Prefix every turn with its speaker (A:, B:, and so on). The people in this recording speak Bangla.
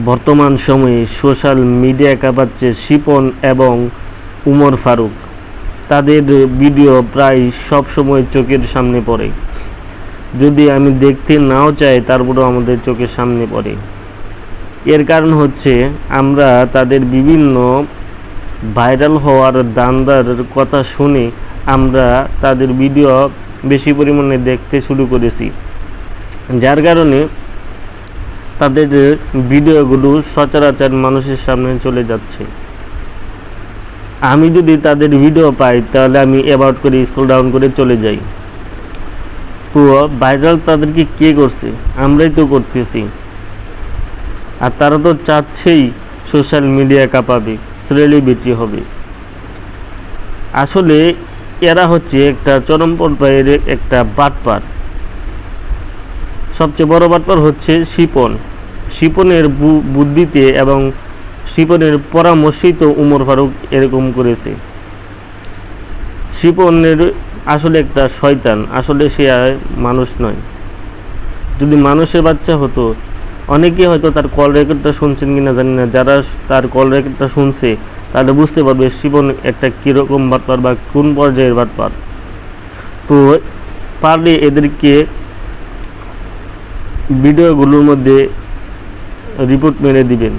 A: বর্তমান সময়ে সোশ্যাল মিডিয়া কাঁপাচ্ছে শিপন এবং উমর ফারুক। তাদের ভিডিও প্রায় সব সময় চোখের সামনে পড়ে, যদি আমি দেখতে নাও চাই তারপরেও আমাদের চোখের সামনে পড়ে। এর কারণ হচ্ছে আমরা তাদের বিভিন্ন ভাইরাল হওয়ার দান্দার কথা শুনে আমরা তাদের ভিডিও বেশি পরিমাণে দেখতে শুরু করেছি, যার কারণে তাদের ভিডিওগুলো সচরাচর মানুষের সামনে চলে যাচ্ছে। আমি যদি তাদের ভিডিও পাই তাহলে আমি অ্যাবাউট করে স্ক্রল ডাউন করে চলে যাই। তো ভাইরাল তাদেরকে কে করছে? আমরাই তো করতেছি। আর তারা তো চাচ্ছেই সোশ্যাল মিডিয়া কাঁপাবে, সেলিব্রিটি হবে। আসলে এরা হচ্ছে একটা চরম পর্যায়ের একটা বাটপার। সবচেয়ে বড় বাটপার হচ্ছে শিপনের বুদ্ধিতে এবং শিপনের পরামর্শেই তো উমর ফারুক এরকম করেছে। শিপনের আসলে একটা শয়তান, আসলে সে মানুষ নয়। যদি মানুষের বাচ্চা হতো, অনেকে হয়তো তার কল রেকর্ডটা শুনছেন কিনা জানি না, যারা তার কল রেকর্ডটা শুনছে তাহলে বুঝতে পারবে শিপন একটা কীরকম বাটপার বা কোন পর্যায়ের বাটপার। তো পারলে এদেরকে ভিডিওগুলোর মধ্যে রিপোর্ট মেরে দিবেন।